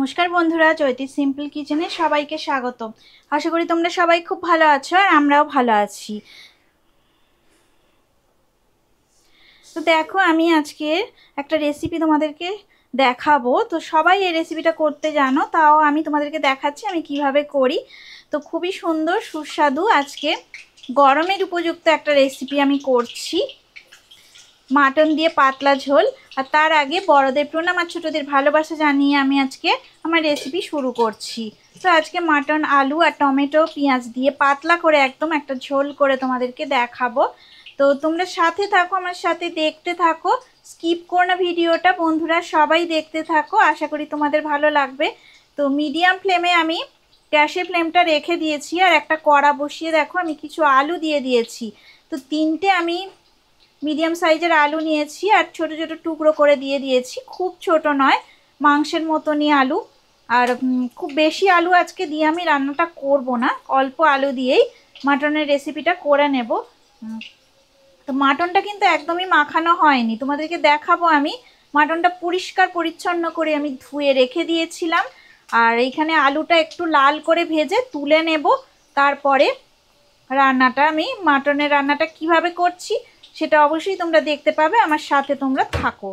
নমস্কার বন্ধুরা, চৈতি সিম্পল কিচেনে সবাইকে স্বাগত। আশা করি তোমরা সবাই খুব ভালো আছো আর আমরাও ভালো আছি। তো দেখো, আমি আজকে একটা রেসিপি তোমাদেরকে দেখাবো। তো সবাই এই রেসিপিটা করতে জানো, তাও আমি তোমাদেরকে দেখাচ্ছি আমি কিভাবে করি। তো খুবই সুন্দর সুস্বাদু আজকে গরমের উপযুক্ত একটা রেসিপি আমি করছি, মাটন দিয়ে পাতলা ঝোল। আর তার আগে বড়দের প্রণাম আর ছোটদের ভালোবাসা জানিয়ে আমি আজকে আমার রেসিপি শুরু করছি। তো আজকে মাটন, আলু আর টমেটো পেঁয়াজ দিয়ে পাতলা করে একদম একটা ঝোল করে তোমাদেরকে দেখাবো। তো তোমরা সাথে থাকো, আমার সাথে দেখতে থাকো, স্কিপ করো না ভিডিওটা। বন্ধুরা সবাই দেখতে থাকো, আশা করি তোমাদের ভালো লাগবে। তো মিডিয়াম ফ্লেমে আমি গ্যাসের ফ্লেমটা রেখে দিয়েছি আর একটা কড়া বসিয়ে দেখো আমি কিছু আলু দিয়ে দিয়েছি। তো তিনটে আমি মিডিয়াম সাইজের আলু নিয়েছি আর ছোট ছোট টুকরো করে দিয়ে দিয়েছি, খুব ছোট নয়, মাংসের মতনই আলু। আর খুব বেশি আলু আজকে দিয়ে আমি রান্নাটা করব না, অল্প আলু দিয়েই মাটনের রেসিপিটা করে নেব। তো মাটনটা কিন্তু একদমই মাখানো হয়নি, তোমাদেরকে দেখাবো আমি। মাটনটা পরিষ্কার পরিচ্ছন্ন করে আমি ধুয়ে রেখে দিয়েছিলাম। আর এইখানে আলুটা একটু লাল করে ভেজে তুলে নেব। তারপরে মাটনের রান্নাটা কিভাবে করছি সেটা অবশ্যই তোমরা দেখতে পাবে, আমার সাথে তোমরা থাকো।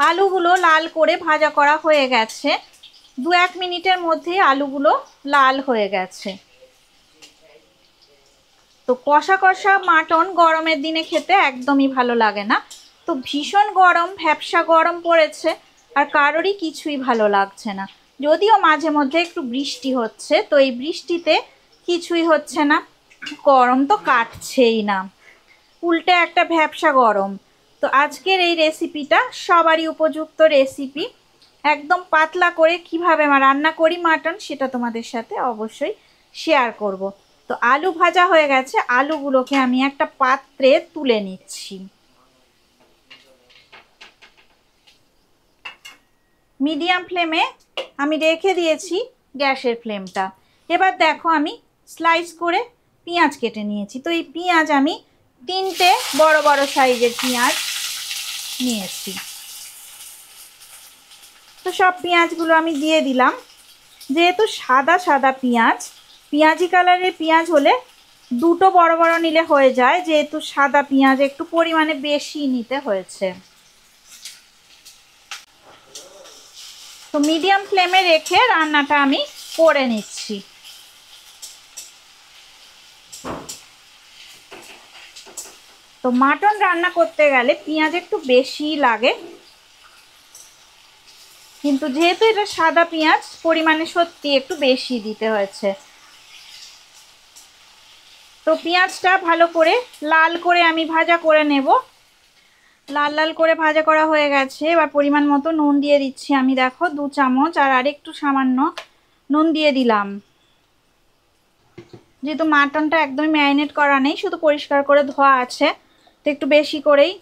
আলুগুলো লাল করে ভাজা করা হয়ে গেছে, 2-1 মিনিটের মধ্যে আলুগুলো লাল হয়ে গেছে। তো কষা কষা মাটন গরমের দিনে খেতে একদমই ভালো লাগে না। তো ভীষণ গরম, ভ্যাপসা গরম পড়েছে আর কারোরই কিছুই ভালো লাগছে না। যদিও মাঝে মধ্যে একটু বৃষ্টি হচ্ছে, তো এই বৃষ্টিতে কিছুই হচ্ছে না, গরম তো কাটছেই না, উল্টে একটা ভ্যাপসা গরম। তো আজকের এই রেসিপিটা সবারই উপযুক্ত রেসিপি। একদম পাতলা করে কিভাবে রান্না করি মাটন সেটা তোমাদের সাথে অবশ্যই শেয়ার করব। তো আলু ভাজা হয়ে গেছে, আলুগুলোকে আমি একটা পাত্রে তুলে নিচ্ছি। মিডিয়াম ফ্লেমে আমি রেখে দিয়েছি গ্যাসের ফ্লেমটা। এবার দেখো আমি স্লাইস করে পেঁয়াজ কেটে নিয়েছি। তো এই পেঁয়াজ আমি 3টে বড় বড় সাইজের পেঁয়াজ নিয়েছি। তো সব পেঁয়াজগুলো আমি দিয়ে দিলাম। যেহেতু সাদা সাদা পেঁয়াজ, পেঁয়াজি কালারের পেঁয়াজ হলে 2টো বড় বড় নিলে হয়ে যায়, যেহেতু সাদা পেঁয়াজ একটু পরিমাণে বেশি নিতে হয়েছে। তো মিডিয়াম ফ্লেমে রেখে রান্নাটা আমি করে নিচ্ছি। তো মাটন রান্না করতে গেলে পেঁয়াজ একটু বেশি লাগে, কিন্তু যেহেতু এটা সাদা পেঁয়াজ পরিমাণে সত্যি একটু বেশি দিতে হয়েছে। তো পেঁয়াজটা ভালো করে লাল করে আমি ভাজা করে নেব। লাল লাল করে ভাজা করা হয়ে গেছে। এবার পরিমাণ মতো নুন দিয়ে দিচ্ছি আমি, দেখো 2 চামচ, আর আরেকটু সামান্য নুন দিয়ে দিলাম। যেহেতু মাটনটা একদমই ম্যারিনেট করা নেই, শুধু পরিষ্কার করে ধোয়া আছে, তো একটু বেশি করেই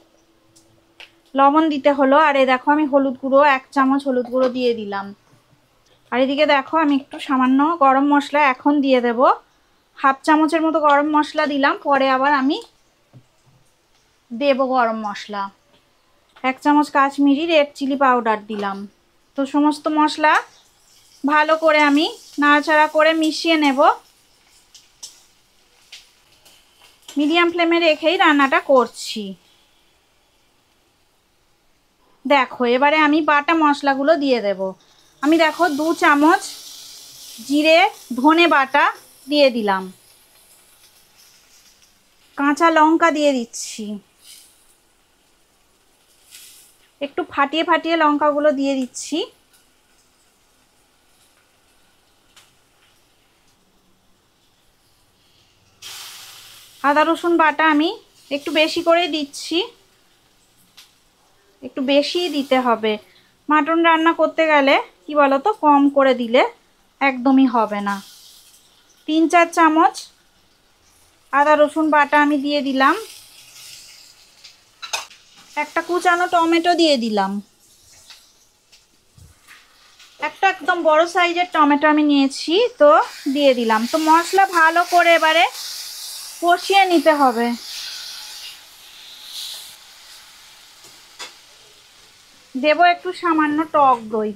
লবণ দিতে হলো। আর এই দেখো আমি হলুদ গুঁড়ো 1 চামচ হলুদ গুঁড়ো দিয়ে দিলাম। আর এদিকে দেখো আমি একটু সামান্য গরম মশলা এখন দিয়ে দেব, 1/2 চামচের মতো গরম মশলা দিলাম, পরে আবার আমি দেব গরম মশলা। 1 চামচ কাশ্মীরি রেড চিলি পাউডার দিলাম। তো সমস্ত মশলা ভালো করে আমি নাড়াচাড়া করে মিশিয়ে নেব। মিডিয়াম ফ্লেমে রেখেই রান্নাটা করছি। দেখো এবারে আমি বাটা মশলাগুলো দিয়ে দেব। আমি দেখো 2 চামচ জিরে ধনে বাটা দিয়ে দিলাম, কাঁচা লঙ্কা দিয়ে দিচ্ছি, একটু ফাটিয়ে ফাটিয়ে লঙ্কাগুলো দিয়ে দিচ্ছি। আদা রসুন বাটা আমি একটু বেশি করে দিচ্ছি, একটু বেশিই দিতে হবে। মাটন রান্না করতে গেলে কি বলতো, কম করে দিলে একদমই হবে না। 3-4 চামচ আদা রসুন বাটা আমি দিয়ে দিলাম। একটা কুচানো টমেটো দিয়ে দিলাম, একটা একদম বড় সাইজের টমেটো আমি নিয়েছি, তো দিয়ে দিলাম। তো মশলা ভালো করে এবারে কষিয়ে নিতে হবে। দেব একটু সামান্য টক দই।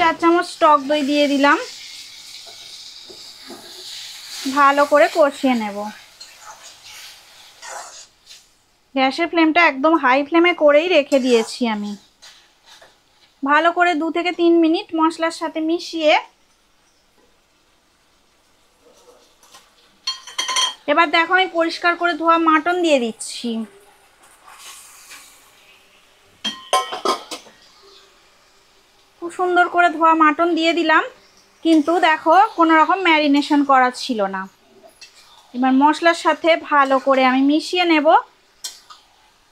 4 চামচ টক দই দিয়ে দিলাম, ভালো করে কষিয়ে নেব। গ্যাসের ফ্লেমটা একদম হাই ফ্লেমে করেই রেখে দিয়েছি আমি। ভালো করে 2 থেকে 3 মিনিট মশলার সাথে মিশিয়ে এবার দেখো আমি পরিষ্কার করে ধোয়া মাটন দিয়ে দিচ্ছি। খুব সুন্দর করে ধোয়া মাটন দিয়ে দিলাম, কিন্তু দেখো কোনো রকম ম্যারিনেশন করা ছিল না। এবার মশলার সাথে ভালো করে আমি মিশিয়ে নেব।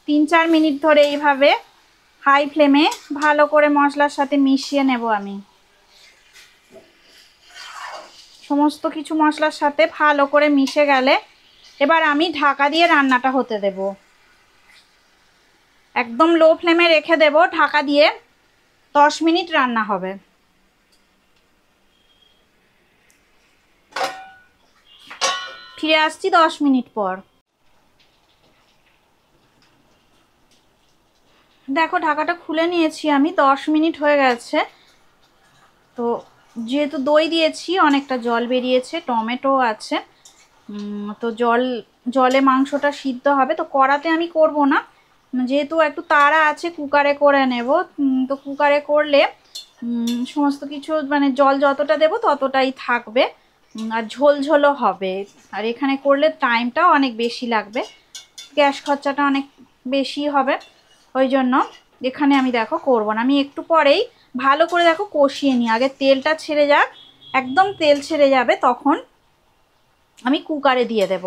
3-4 মিনিট ধরে এইভাবে হাই ফ্লেমে ভালো করে মশলার সাথে মিশিয়ে নেব আমি। সমস্ত কিছু মশলার সাথে ভালো করে মিশে গেলে এবার আমি ঢাকা দিয়ে রান্নাটা হতে দেব। একদম লো ফ্লেমে রেখে দেব, ঢাকা দিয়ে 10 মিনিট রান্না হবে। ফিরে আসছি 10 মিনিট পর। দেখো ঢাকাটা খুলে নিয়েছি আমি, 10 মিনিট হয়ে গেছে। তো যেহেতু দই দিয়েছি অনেকটা জল বেরিয়েছে, টমেটো আছে, তো জলে মাংসটা সিদ্ধ হবে। তো কড়াতে আমি করব না, যেহেতু একটু তাড়া আছে, কুকারে করে নেব। তো কুকারে করলে সমস্ত কিছু মানে জল যতটা দেব ততটাই থাকবে, আর ঝোল ঝোলও হবে। আর এখানে করলে টাইমটাও অনেক বেশি লাগবে, গ্যাস খরচাটা অনেক বেশি হবে। ওই জন্য এখানে আমি দেখো করব না, আমি একটু পরেই ভালো করে দেখো কষিয়ে নিই। আগে তেলটা ছেড়ে যাক, একদম তেল ছেড়ে যাবে তখন আমি কুকারে দিয়ে দেব,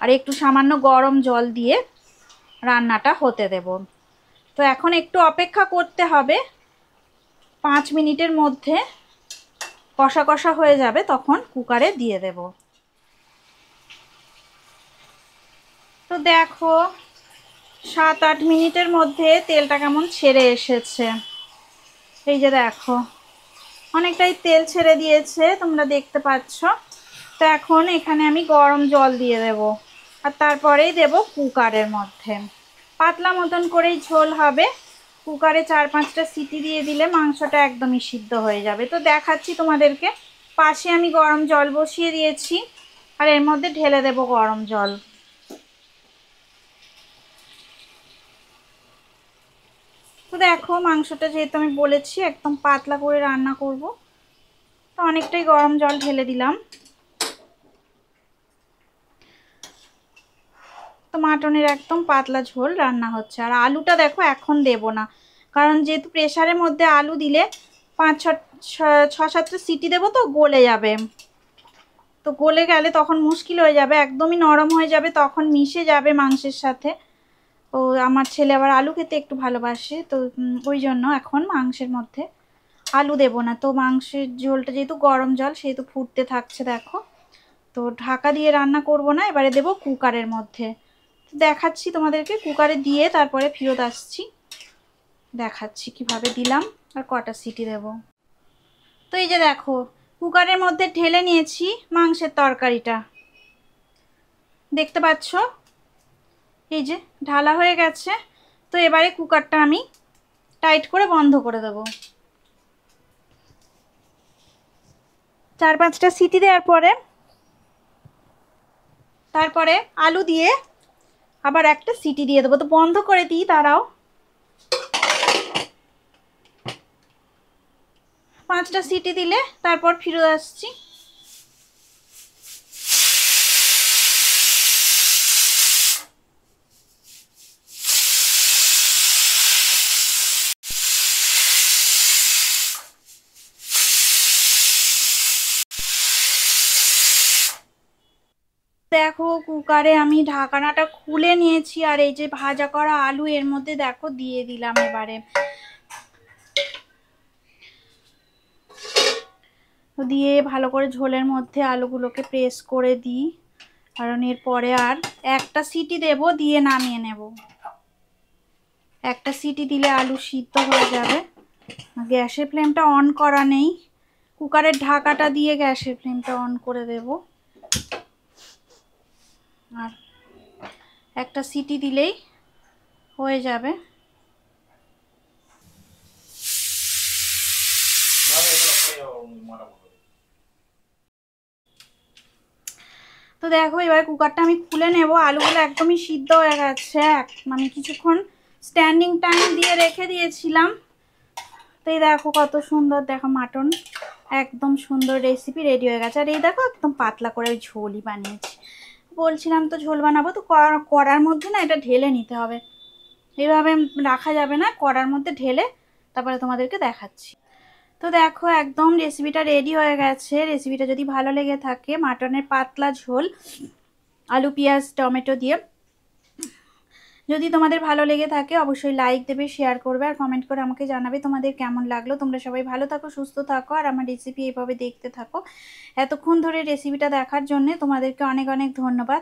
আর একটু সামান্য গরম জল দিয়ে রান্নাটা হতে দেব। তো এখন একটু অপেক্ষা করতে হবে, 5 মিনিটের মধ্যে কষা কষা হয়ে যাবে, তখন কুকারে দিয়ে দেব। তো দেখো 7-8 মিনিটের মধ্যে তেলটা কেমন ছেড়ে এসেছে। এই যে দেখো অনেকটাই তেল ছেড়ে দিয়েছে, তোমরা দেখতে পাচ্ছ। তো এখন এখানে আমি গরম জল দিয়ে দেব, আর তারপরেই দেব কুকারের মধ্যে। পাতলা মতন করেই ঝোল হবে, কুকারে 4-5টা সিটি দিয়ে দিলে মাংসটা একদমই সিদ্ধ হয়ে যাবে। তো দেখাচ্ছি তোমাদেরকে, পাশে আমি গরম জল বসিয়ে দিয়েছি, আর এর মধ্যে ঢেলে দেব গরম জল। তো দেখো মাংসটা যেহেতু আমি বলেছি একদম পাতলা করে রান্না করব, তো অনেকটাই গরম জল ঢেলে দিলাম। তো মাটনের একদম পাতলা ঝোল রান্না হচ্ছে। আর আলুটা দেখো এখন দেব না, কারণ যেহেতু প্রেসারের মধ্যে আলু দিলে 5-6-7টা সিটি দেবো, তো গলে যাবে। তো গলে গেলে তখন মুশকিল হয়ে যাবে, একদমই নরম হয়ে যাবে, তখন মিশে যাবে মাংসের সাথে। ও আমার ছেলে আবার আলু খেতে একটু ভালোবাসে, তো ওই জন্য এখন মাংসের মধ্যে আলু দেব না। তো মাংসের ঝোলটা যেহেতু গরম জল, সেহেতু ফুটতে থাকছে দেখো। তো ঢাকা দিয়ে রান্না করব না, এবারে দেব কুকারের মধ্যে। দেখাচ্ছি তোমাদেরকে, কুকারে দিয়ে তারপরে ফেরত আসছি, দেখাচ্ছি কিভাবে দিলাম আর কটা সিটি দেব। তো এই যে দেখো কুকারের মধ্যে ঢেলে নিয়েছি মাংসের তরকারিটা, দেখতে পাচ্ছ এই যে ঢালা হয়ে গেছে। তো এবারে কুকারটা আমি টাইট করে বন্ধ করে দেব। 4-5টা সিটি দেওয়ার পরে তারপরে আলু দিয়ে আবার একটা সিটি দিয়ে দেবো। তো বন্ধ করে দিই, দাঁড়াও। 5টা সিটি দিলে তারপর ফিরে আসছি। দেখো কুকারে আমি ঢাকনাটা খুলে নিয়েছি, আর এই যে ভাজা করা আলু এর মধ্যে দেখো দিয়ে দিলাম। এবারে দিয়ে ভালো করে ঝোলের মধ্যে আলুগুলোকে প্রেস করে দিই, কারণ এরপরে আর একটা সিটি দেব, দিয়ে নামিয়ে নেব। একটা সিটি দিলে আলু সিদ্ধ হয়ে যাবে। গ্যাসের ফ্লেমটা অন করা নেই, কুকারের ঢাকাটা দিয়ে গ্যাসের ফ্লেমটা অন করে দেব। আর একটা সিটি দিলেই হয়ে যাবে। তো দেখো এবার কুকারটা আমি খুলে নেব। আলুগুলো একদমই সিদ্ধ হয়ে গেছে, আমি কিছুক্ষণ স্ট্যান্ডিং টাইম দিয়ে রেখে দিয়েছিলাম। তো এই দেখো কত সুন্দর, দেখো মাটন একদম সুন্দর রেসিপি রেডি হয়ে গেছে। আর এই দেখো একদম পাতলা করে ওই ঝোলই বানিয়েছি। বলছিলাম তো ঝোল বানাবো, তো কড়ার মধ্যে না এটা ঢেলে নিতে হবে, এইভাবে রাখা যাবে না, কড়ার মধ্যে ঢেলে তারপরে তোমাদেরকে দেখাচ্ছি। তো দেখো একদম রেসিপিটা রেডি হয়ে গেছে। রেসিপিটা যদি ভালো লেগে থাকে, মাটনের পাতলা ঝোল আলু পেঁয়াজ টমেটো দিয়ে, যদি তোমাদের ভালো লেগে থাকে অবশ্যই লাইক দেবে, শেয়ার করবে আর কমেন্ট করে আমাকে জানাবে তোমাদের কেমন লাগলো। তোমরা সবাই ভালো থাকো, সুস্থ থাকো আর আমার রেসিপি এইভাবে দেখতে থাকো। এতক্ষণ ধরে রেসিপিটা দেখার জন্য তোমাদেরকে অনেক অনেক ধন্যবাদ।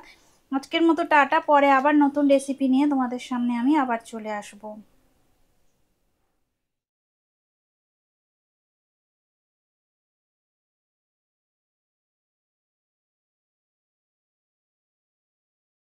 আজকের মতো টাটা, পরে আবার নতুন রেসিপি নিয়ে তোমাদের সামনে আমি আবার চলে আসবো।